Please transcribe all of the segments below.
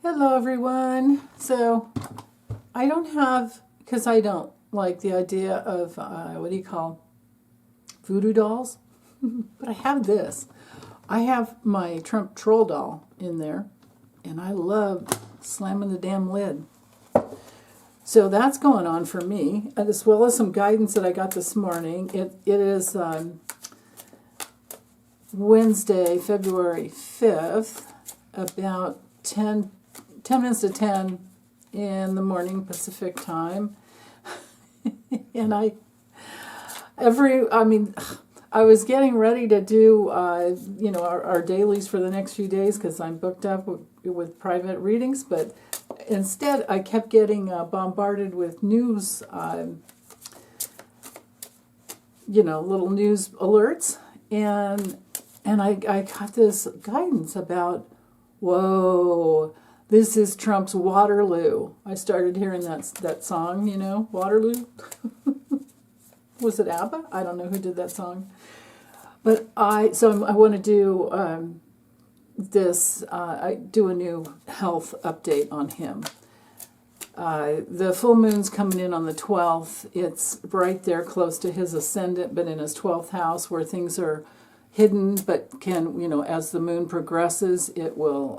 Hello, everyone. So, I don't have, because I don't like the idea of, what do you call, voodoo dolls? But I have this. I have my Trump troll doll in there, and I love slamming the damn lid. So that's going on for me, as well as some guidance that I got this morning. It is Wednesday, February 5th, about 10 minutes to 10 in the morning Pacific time. And I was getting ready to do, our dailies for the next few days because I'm booked up with private readings, but instead I kept getting bombarded with news, little news alerts, and I got this guidance about, whoa, this is Trump's Waterloo. I started hearing that song, Waterloo. Was it ABBA? I don't know who did that song. But I want to do I do a new health update on him. The full moon's coming in on the 12th. It's right there close to his ascendant, but in his 12th house where things are hidden, but can, as the moon progresses, it will,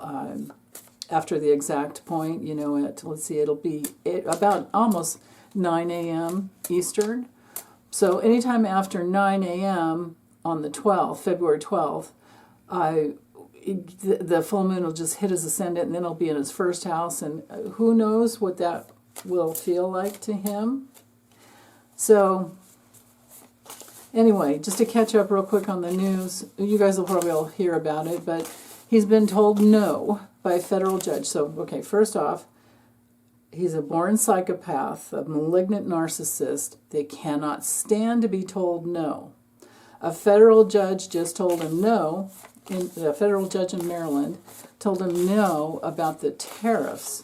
after the exact point, it'll be about almost 9 a.m. Eastern. So anytime after 9 a.m. on the 12th, February 12th, the full moon will just hit his ascendant, and then it'll be in his first house, and who knows what that will feel like to him. So anyway, just to catch up real quick on the news, you guys will probably all hear about it, but he's been told no by a federal judge. So, okay, first off, he's a born psychopath, a malignant narcissist. They cannot stand to be told no. A federal judge just told him no. A federal judge in Maryland told him no about the tariffs.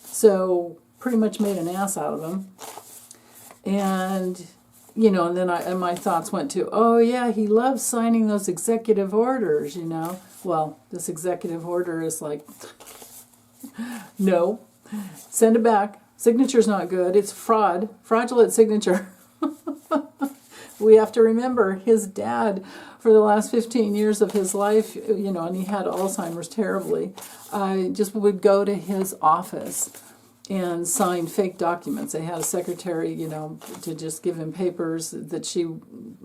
So pretty much made an ass out of him. And, and then my thoughts went to, oh yeah, he loves signing those executive orders, Well, this executive order is like, no. Send it back. Signature's not good. It's fraudulent signature. We have to remember his dad, for the last 15 years of his life, and he had Alzheimer's terribly, just would go to his office and sign fake documents. They had a secretary, to just give him papers that she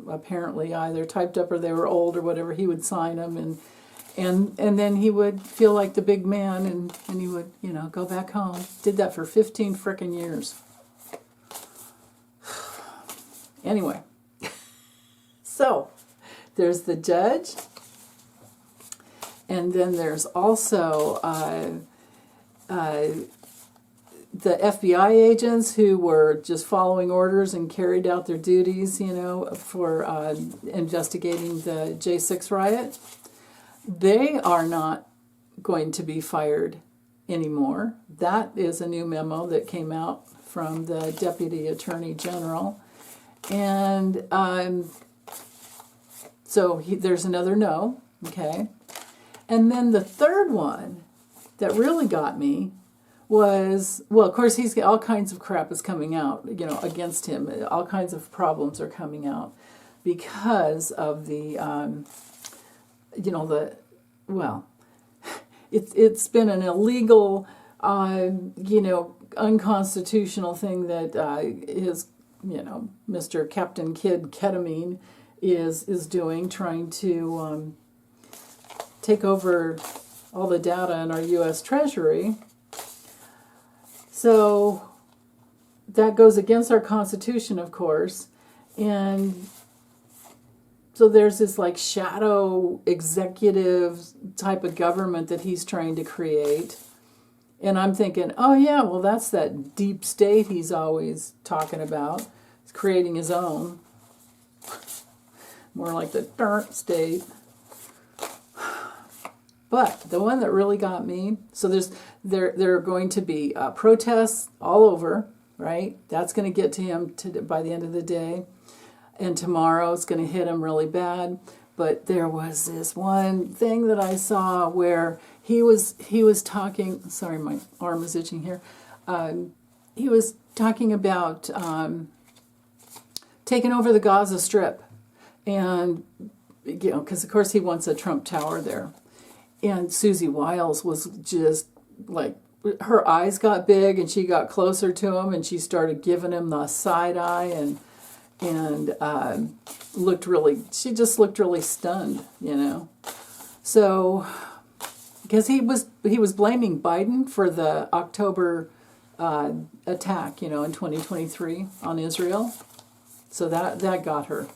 apparently either typed up or they were old or whatever. He would sign them, and then he would feel like the big man, and he would, go back home. Did that for 15 frickin' years. Anyway, so there's the judge, and then there's also the FBI agents who were just following orders and carried out their duties, for investigating the J6 riot. They are not going to be fired anymore. That is a new memo that came out from the Deputy Attorney General. And so there's another no, okay? And then the third one that really got me was, well, of course, he's got all kinds of crap is coming out, against him. All kinds of problems are coming out because of the, it's been an illegal, unconstitutional thing that his, Mr. Captain Kid Ketamine is doing, trying to take over all the data in our U.S. Treasury. So that goes against our Constitution, of course, and so there's this like shadow executive type of government that he's trying to create. And I'm thinking, oh yeah, well that's that deep state he's always talking about. He's creating his own. More like the dark state. But the one that really got me, so there are going to be protests all over, right? That's going to get to him by the end of the day. And tomorrow it's going to hit him really bad. But there was this one thing that I saw where he was talking. Sorry, my arm is itching here. He was talking about taking over the Gaza Strip, and because of course he wants a Trump Tower there. And Susie Wiles was just like, her eyes got big, and she got closer to him, and she started giving him the side eye, and she just looked really stunned, So, because he was blaming Biden for the October attack, in 2023 on Israel. So that got her.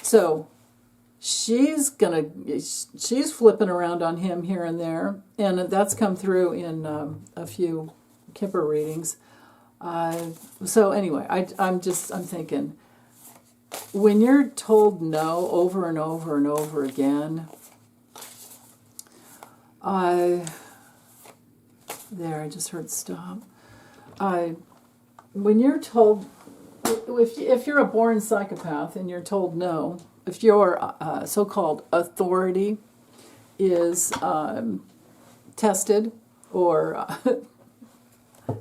So she's flipping around on him here and there, and that's come through in a few Kippur readings. So anyway, I'm thinking, when you're told no over and over and over again, I just heard stop. When you're told, if you're a born psychopath and you're told no, if your so-called authority is tested or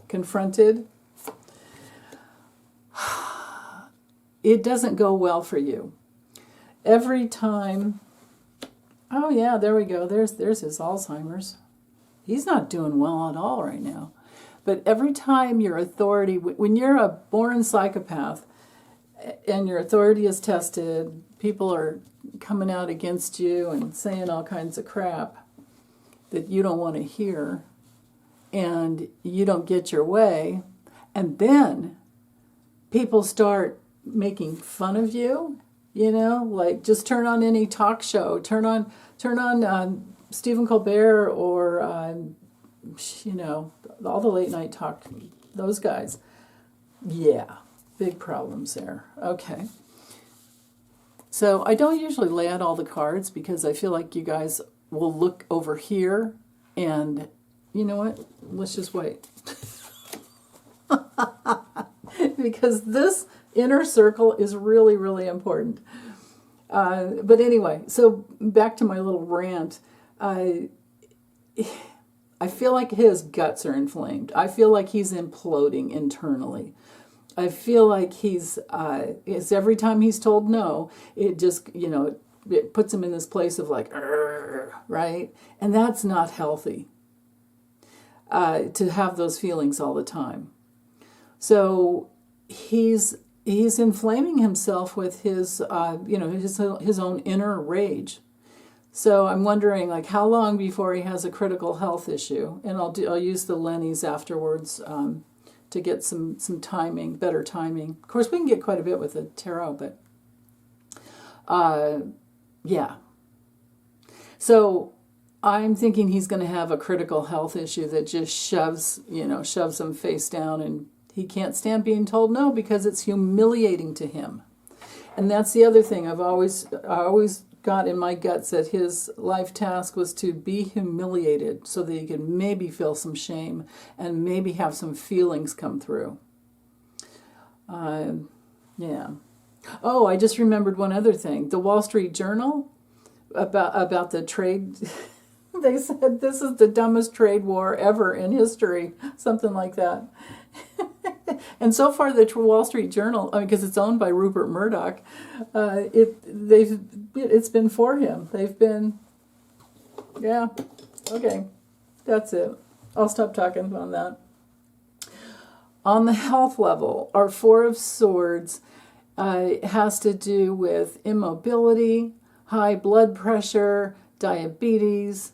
confronted, it doesn't go well for you. Every time, oh yeah, there we go, there's his Alzheimer's. He's not doing well at all right now. But every time your authority, when you're a born psychopath and your authority is tested, people are coming out against you and saying all kinds of crap that you don't want to hear, and you don't get your way, and then people start making fun of you, like just turn on any talk show, turn on Stephen Colbert or all the late night talk, those guys. Yeah, big problems there. Okay. So I don't usually lay out all the cards because I feel like you guys will look over here and, you know what? Let's just wait. Because this inner circle is really, really important. But anyway, so back to my little rant. I feel like his guts are inflamed. I feel like he's imploding internally. I feel like he's every time he's told no, it just, it puts him in this place of like, right? And that's not healthy, to have those feelings all the time. So he's inflaming himself with his, his own inner rage. So I'm wondering, like, how long before he has a critical health issue? And I'll use the Lennies afterwards to get some timing, better timing. Of course, we can get quite a bit with the tarot, but yeah. So I'm thinking he's going to have a critical health issue that just shoves him face down, and he can't stand being told no because it's humiliating to him. And that's the other thing. I always got in my guts that his life task was to be humiliated so that he could maybe feel some shame and maybe have some feelings come through. Yeah. Oh, I just remembered one other thing. The Wall Street Journal about the trade. They said this is the dumbest trade war ever in history, something like that. And so far, the Wall Street Journal, because it's owned by Rupert Murdoch, it's been for him. They've been, yeah, okay, that's it. I'll stop talking on that. On the health level, our Four of Swords has to do with immobility, high blood pressure, diabetes,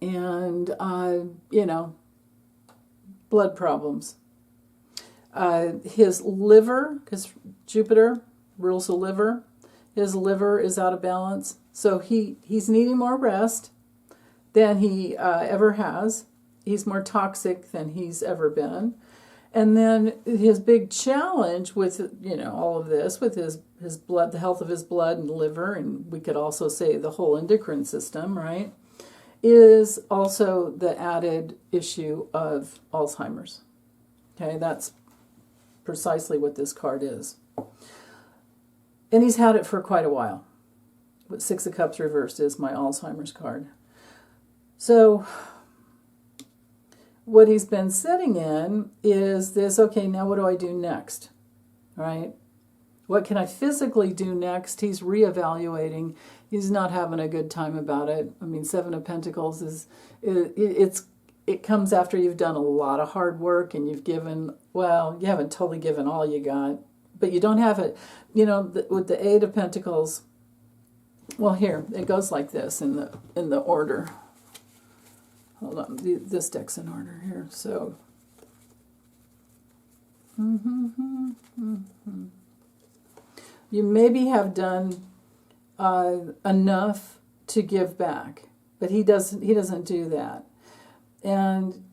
and blood problems. His liver, because Jupiter rules the liver, his liver is out of balance. So he's needing more rest than he ever has. He's more toxic than he's ever been. And then his big challenge with, all of this, with his blood, the health of his blood and liver, and we could also say the whole endocrine system, right, is also the added issue of Alzheimer's. Okay, that's precisely what this card is. And he's had it for quite a while. But Six of Cups reversed is my Alzheimer's card. So what he's been sitting in is this, okay, now what do I do next? Right? What can I physically do next? He's reevaluating. He's not having a good time about it. I mean, Seven of Pentacles it comes after you've done a lot of hard work and you've given, well, you haven't totally given all you got, but you don't have it, with the Eight of Pentacles. Well, here, it goes like this in the order. Hold on, this deck's in order here. So, you maybe have done enough to give back, but he doesn't do that. And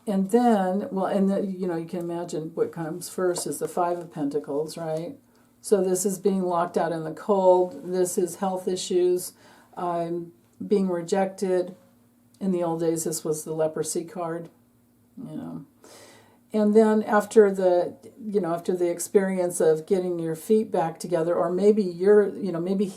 then, well, you can imagine what comes first is the Five of Pentacles, right? So this is being locked out in the cold. This is health issues, being rejected. In the old days, this was the leprosy card, And then after the experience of getting your feet back together, or maybe maybe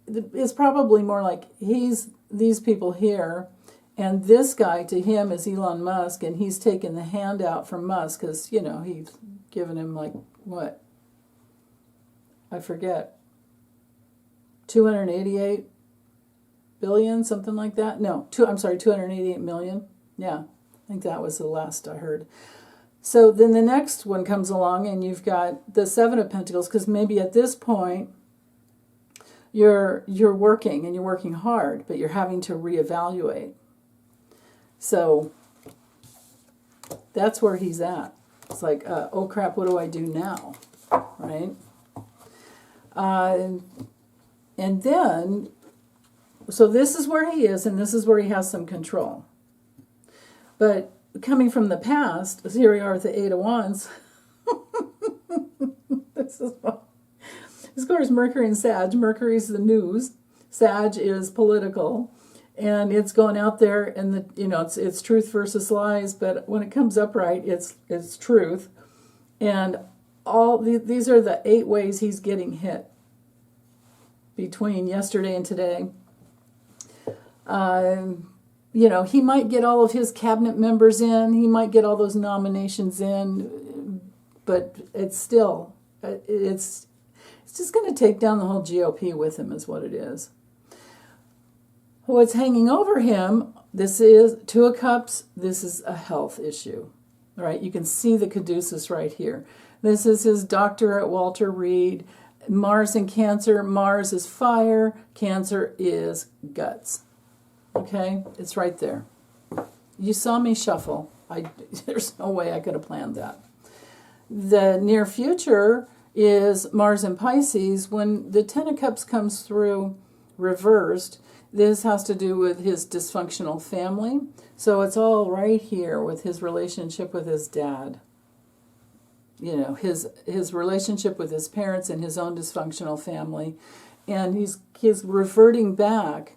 it's probably more like he's these people here, and this guy to him is Elon Musk, and he's taken the handout from Musk because, he's given him like, what? I forget. 288 billion, something like that? No, 288 million. Yeah, I think that was the last I heard. So then the next one comes along, and you've got the Seven of Pentacles, because maybe at this point you're working, and you're working hard, but you're having to reevaluate. So that's where he's at. It's like, oh crap, what do I do now? Right? And then, so this is where he is, and this is where he has some control. But coming from the past, here we are with the Eight of Wands. This is of course Mercury and Sag. Mercury's the news. Sag is political. And it's going out there, and it's truth versus lies. But when it comes up right, it's truth. And these are the 8 ways he's getting hit between yesterday and today. He might get all of his cabinet members in. He might get all those nominations in, but it's still it's just going to take down the whole GOP with him, is what it is. What's hanging over him, this is Two of Cups, this is a health issue, right? You can see the caduceus right here. This is his doctor at Walter Reed. Mars in Cancer, Mars is fire, Cancer is guts. Okay, it's right there. You saw me shuffle. There's no way I could have planned that. The near future is Mars in Pisces. When the Ten of Cups comes through reversed, this has to do with his dysfunctional family. So it's all right here with his relationship with his dad. His relationship with his parents and his own dysfunctional family. And he's reverting back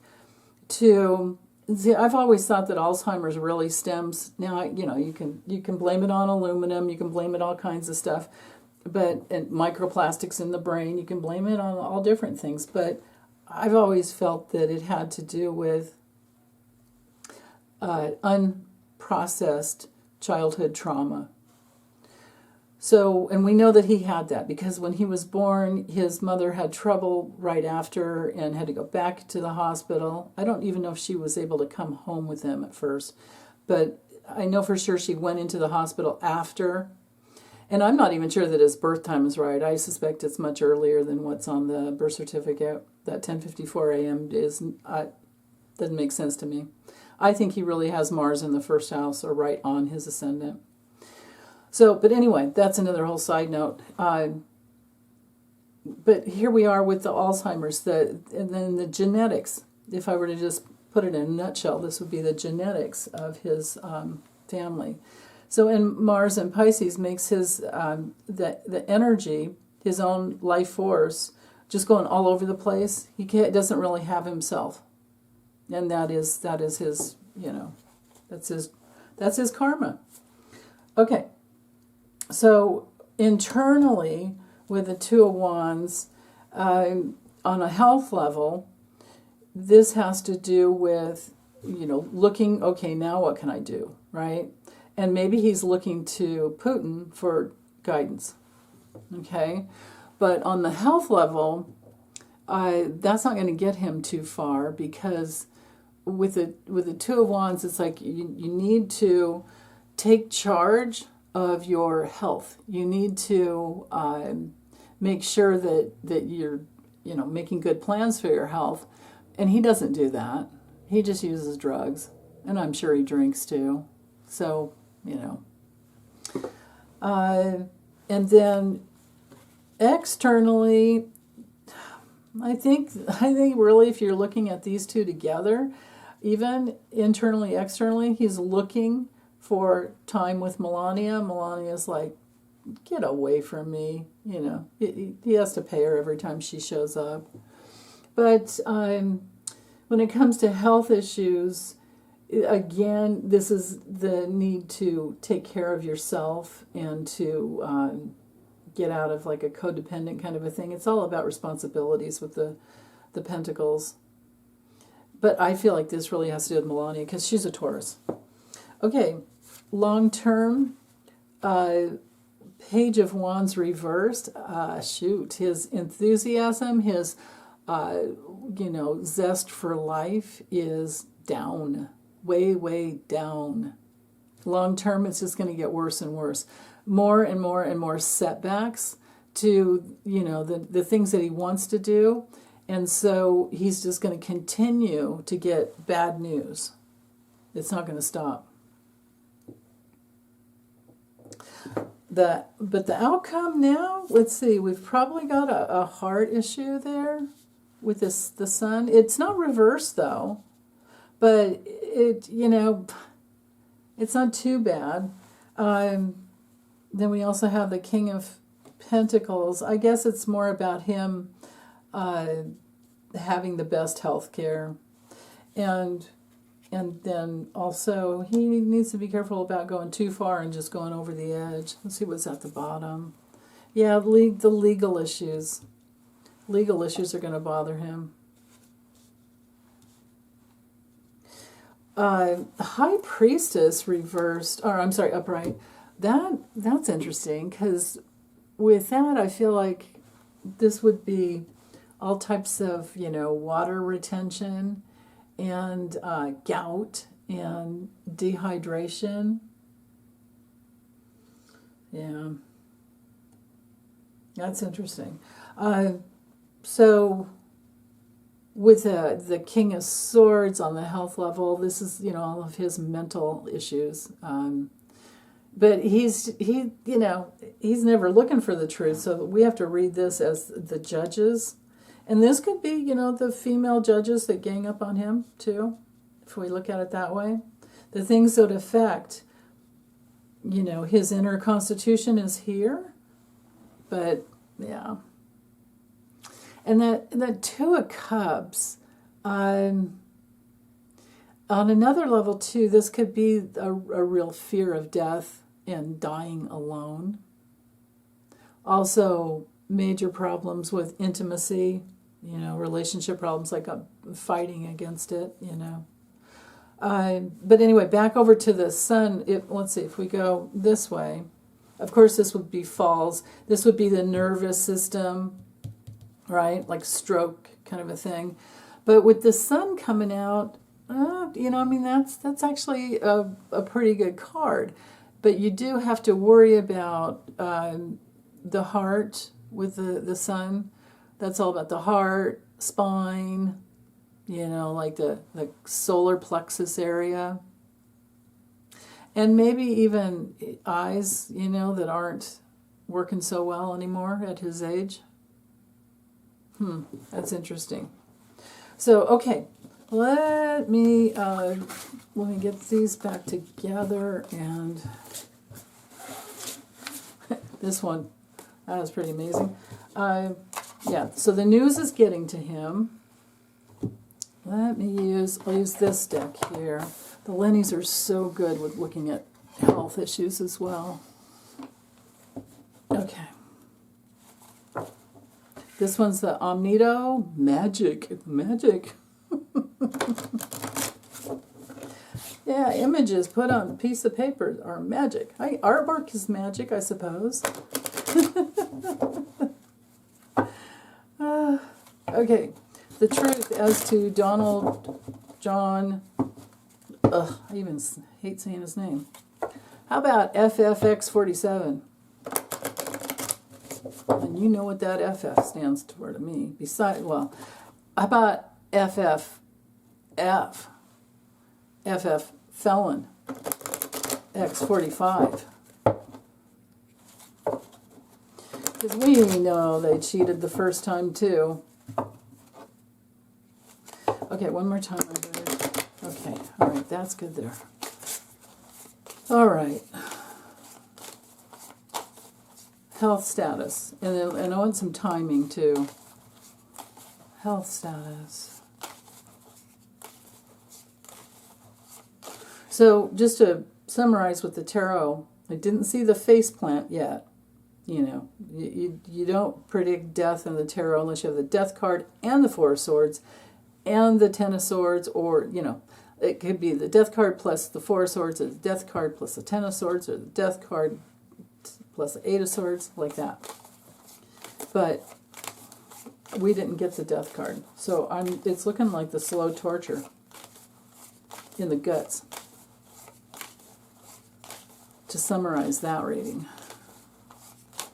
to, see, I've always thought that Alzheimer's really stems, now, you can blame it on aluminum, you can blame it all kinds of stuff, and microplastics in the brain, you can blame it on all different things, but I've always felt that it had to do with unprocessed childhood trauma. So, and we know that he had that because when he was born, his mother had trouble right after and had to go back to the hospital. I don't even know if she was able to come home with him at first, but I know for sure she went into the hospital after. And I'm not even sure that his birth time is right. I suspect it's much earlier than what's on the birth certificate. That 10:54 a.m. doesn't make sense to me. I think he really has Mars in the first house or right on his ascendant. So, but anyway, that's another whole side note. But here we are with the Alzheimer's, and then the genetics. If I were to just put it in a nutshell, this would be the genetics of his family. So, in Mars and Pisces makes his the energy, his own life force, just going all over the place. He doesn't really have himself, and that is his that's his karma. Okay. So internally, with the Two of Wands, on a health level, this has to do with looking, okay, now what can I do, right? And maybe he's looking to Putin for guidance, okay? But on the health level, that's not going to get him too far, because with the Two of Wands, it's like you need to take charge of your health. You need to make sure that you're making good plans for your health. And he doesn't do that. He just uses drugs, and I'm sure he drinks too. So and then externally, I think really, if you're looking at these two together, even internally, externally, he's looking for time with Melania. Melania's like, get away from me. He has to pay her every time she shows up. But when it comes to health issues, again, this is the need to take care of yourself and to get out of like a codependent kind of a thing. It's all about responsibilities with the Pentacles. But I feel like this really has to do with Melania, because she's a Taurus. Okay, long term, Page of Wands reversed. His enthusiasm, his zest for life is down, way down. Long term, it's just going to get worse and worse. More and more and more setbacks to the things that he wants to do, and so he's just going to continue to get bad news. It's not going to stop. But the outcome now, let's see, we've probably got a heart issue there with the Sun. It's not reversed though, but it's not too bad. Then we also have the King of Pentacles. I guess it's more about him having the best health care. And then also he needs to be careful about going too far and just going over the edge. Let's see what's at the bottom. Yeah, the legal issues. Legal issues are going to bother him. High Priestess reversed, or I'm sorry, upright. That's interesting, because with that, I feel like this would be all types of, water retention and gout and dehydration. Yeah. That's interesting. So with the King of Swords on the health level, this is, all of his mental issues. But he's never looking for the truth. So we have to read this as the judges. And this could be, the female judges that gang up on him too, if we look at it that way. The things that affect, his inner constitution is here. But, yeah. And that Two of Cups, on another level too, this could be a real fear of death and dying alone. Also, major problems with intimacy, relationship problems, like fighting against it, But anyway, back over to the Sun. Let's see, if we go this way, of course this would be falls. This would be the nervous system, right? Like stroke kind of a thing. But with the Sun coming out, that's actually a pretty good card. But you do have to worry about the heart with the Sun. That's all about the heart, spine, like the solar plexus area. And maybe even eyes, that aren't working so well anymore at his age. That's interesting. So, okay, let me get these back together, and this one, that was pretty amazing. Yeah, so the news is getting to him. I'll use this deck here. The Lennies are so good with looking at health issues as well. Okay. This one's the Omnito Magic. Yeah, images put on a piece of paper are magic. Artwork is magic, I suppose. Okay, the truth as to Donald John, I even hate saying his name. How about FFX47? And you know what that FF stands for to me. Well, how about FFF? FF Felon X45. Because we know they cheated the first time too. Okay, one more time. Okay, all right, that's good there. All right. Health status. And I want some timing too. Health status. So just to summarize with the tarot, I didn't see the face plant yet. You know, you don't predict death in the tarot unless you have the death card and the Four of Swords and the Ten of Swords, or, you know, it could be the death card plus the Four of Swords, or the death card plus the Ten of Swords, or the death card plus the Eight of Swords, like that. But we didn't get the death card. So it's looking like the slow torture in the guts. To summarize that reading.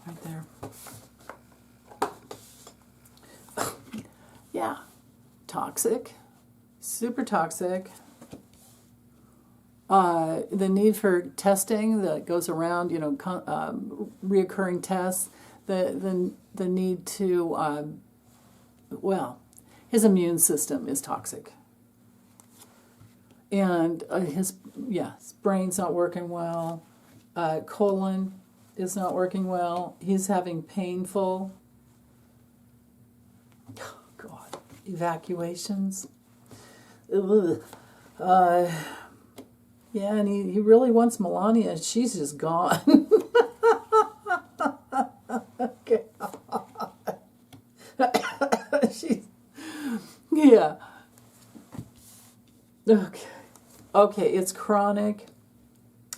Right there. Yeah. Toxic. Super toxic. The need for testing that goes around, you know, reoccurring tests. The need to, well, his immune system is toxic. And his brain's not working well. Colon is not working well. He's having painful, evacuations. Ugh. Yeah, and he really wants Melania. She's just gone. Okay. Yeah. Okay, it's chronic.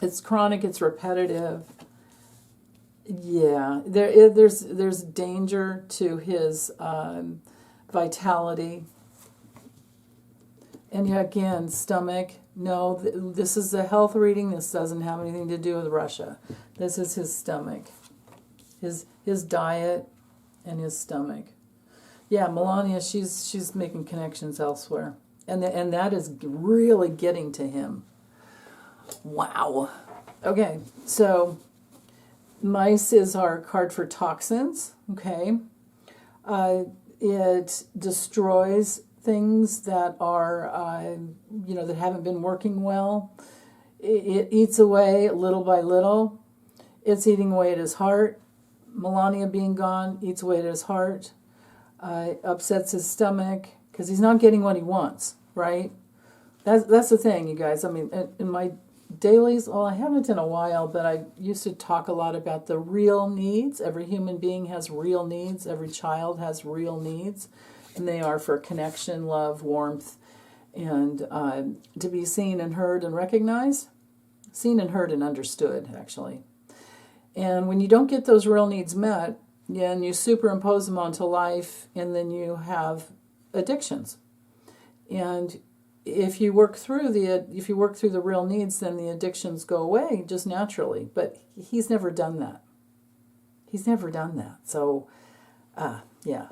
It's chronic, it's repetitive. Yeah, there's danger to his vitality. And again, stomach. No, this is a health reading. This doesn't have anything to do with Russia. This is his stomach. His diet and his stomach. Yeah, Melania, she's making connections elsewhere. And that is really getting to him. Wow. Okay, so mice is our card for toxins. Okay. It destroys things that are, that haven't been working well. It eats away little by little. It's eating away at his heart. Melania being gone eats away at his heart. Upsets his stomach because he's not getting what he wants, right? That's the thing, you guys. I mean, in my dailies, well, I haven't in a while, but I used to talk a lot about the real needs. Every human being has real needs. Every child has real needs. And they are for connection, love, warmth, and to be seen and heard and recognized. Seen and heard and understood, actually. And when you don't get those real needs met, and you superimpose them onto life, and then you have addictions. And if you work through the real needs, then the addictions go away just naturally. But he's never done that. He's never done that. So, yeah.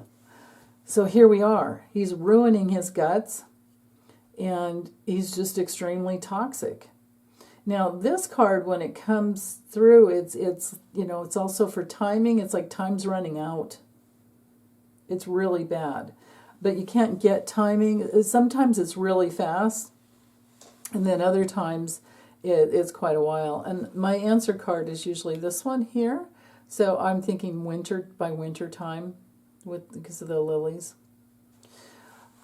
So here we are. He's ruining his guts, and he's just extremely toxic. Now, this card, when it comes through, it's also for timing. It's like time's running out. It's really bad. But you can't get timing. Sometimes it's really fast, and then other times it's quite a while. And my answer card is usually this one here. So I'm thinking winter by winter time because of the lilies.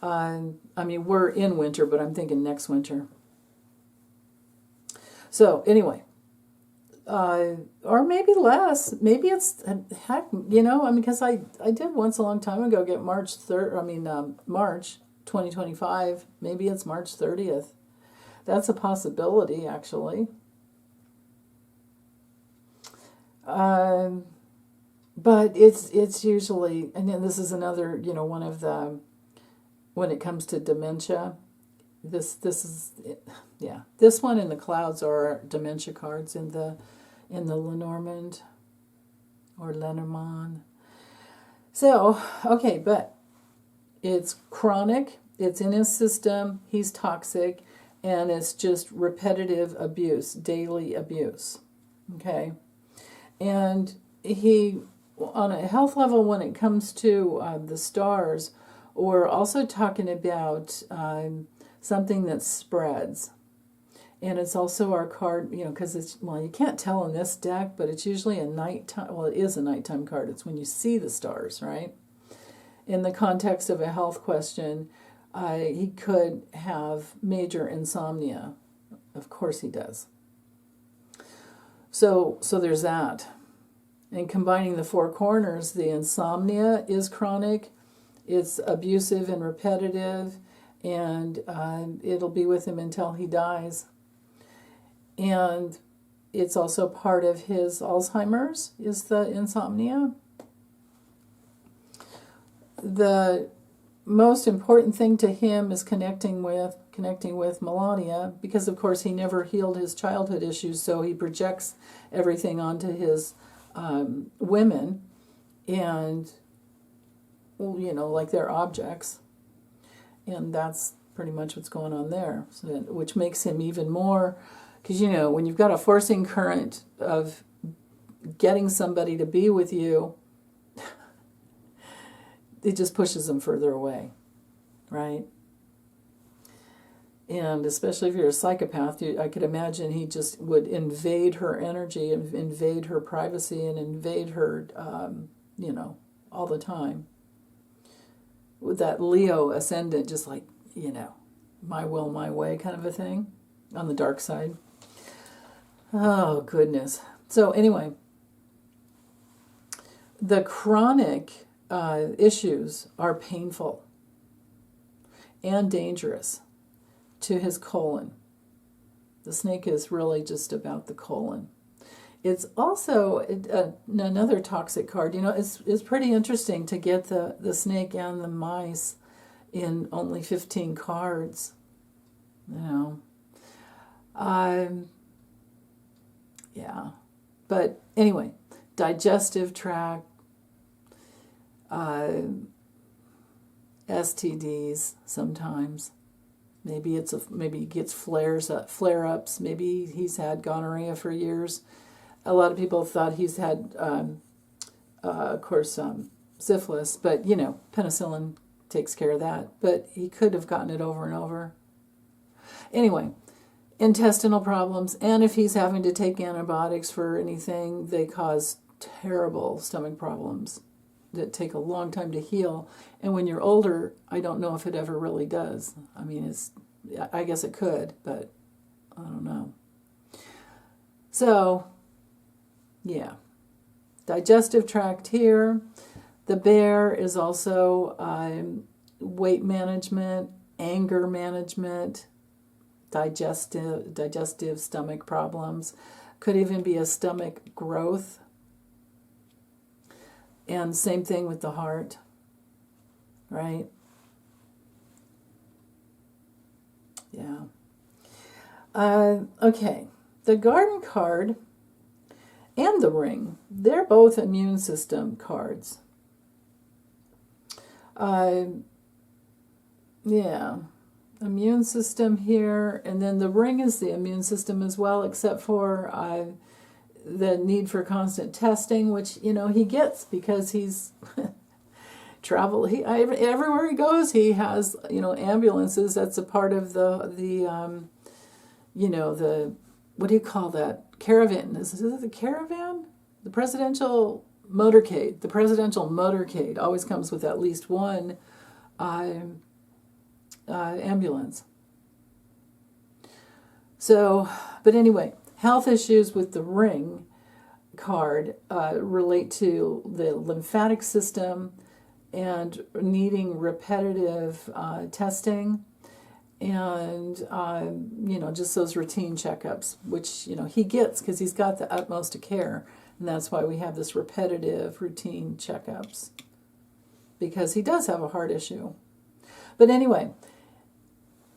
I mean, we're in winter, but I'm thinking next winter. So anyway, or maybe less. Maybe it's, heck, because I did once a long time ago get March 2025. Maybe it's March 30th. That's a possibility, actually. But it's usually, and then this is another, one of the, when it comes to dementia, this is, yeah, this one in the clouds are dementia cards in the Lenormand or Lenormand. So, okay, but it's chronic, it's in his system, he's toxic, and it's just repetitive abuse, daily abuse. Okay? And he, on a health level, when it comes to the stars, we're also talking about something that spreads. And it's also our card, because it's, well, you can't tell in this deck, but it's usually a nighttime, well, it is a nighttime card. It's when you see the stars, right? In the context of a health question, he could have major insomnia. Of course he does. So there's that. And combining the four corners, the insomnia is chronic, it's abusive and repetitive, and it'll be with him until he dies. And it's also part of his Alzheimer's, is the insomnia. The most important thing to him is connecting with Melania, because of course he never healed his childhood issues, so he projects everything onto his women, and like they're objects, and that's pretty much what's going on there. So which makes him even more, because when you've got a forcing current of getting somebody to be with you, it just pushes them further away, right? And especially if you're a psychopath, I could imagine he just would invade her energy, and invade her privacy, and invade her, all the time. With that Leo ascendant, just like, my will, my way kind of a thing on the dark side. Oh, goodness. So anyway, the chronic issues are painful and dangerous to his colon. The snake is really just about the colon. It's also another toxic card. It's pretty interesting to get the snake and the mice in only 15 cards. Yeah. But anyway, digestive tract, STDs sometimes. Maybe he gets flare-ups. Maybe he's had gonorrhea for years. A lot of people thought he's had, of course, syphilis, but penicillin takes care of that. But he could have gotten it over and over. Anyway, intestinal problems, and if he's having to take antibiotics for anything, they cause terrible stomach problems that take a long time to heal. And when you're older, I don't know if it ever really does. I mean, I guess it could, but I don't know. So, yeah. Digestive tract here. The bear is also weight management, anger management, digestive stomach problems. Could even be a stomach growth. And same thing with the heart, right? Yeah. Okay. The garden card and the ring, they're both immune system cards. Yeah. Immune system here, and then the ring is the immune system as well, except for the need for constant testing, which he gets because he's everywhere he goes. He has ambulances. That's a part of the what do you call that, caravan? Is it the caravan? The presidential motorcade. The presidential motorcade always comes with at least one ambulance. So, but anyway, health issues with the ring card relate to the lymphatic system and needing repetitive testing, and just those routine checkups, which he gets because he's got the utmost of care, and that's why we have this repetitive routine checkups, because he does have a heart issue. But anyway,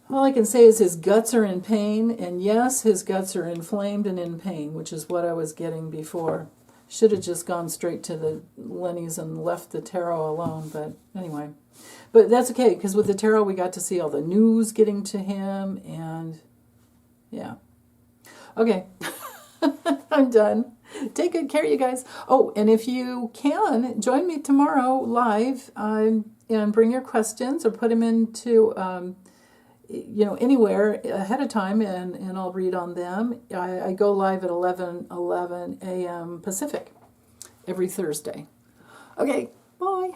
all I can say is his guts are in pain, and yes, his guts are inflamed and in pain, which is what I was getting before. Should have just gone straight to the Lenny's and left the tarot alone, but anyway. But that's okay, because with the tarot we got to see all the news getting to him, and yeah. Okay, I'm done. Take good care, you guys. Oh, and if you can, join me tomorrow live, and bring your questions or put them into, anywhere ahead of time, and I'll read on them. I go live at 11 a.m. Pacific every Thursday. Okay, bye.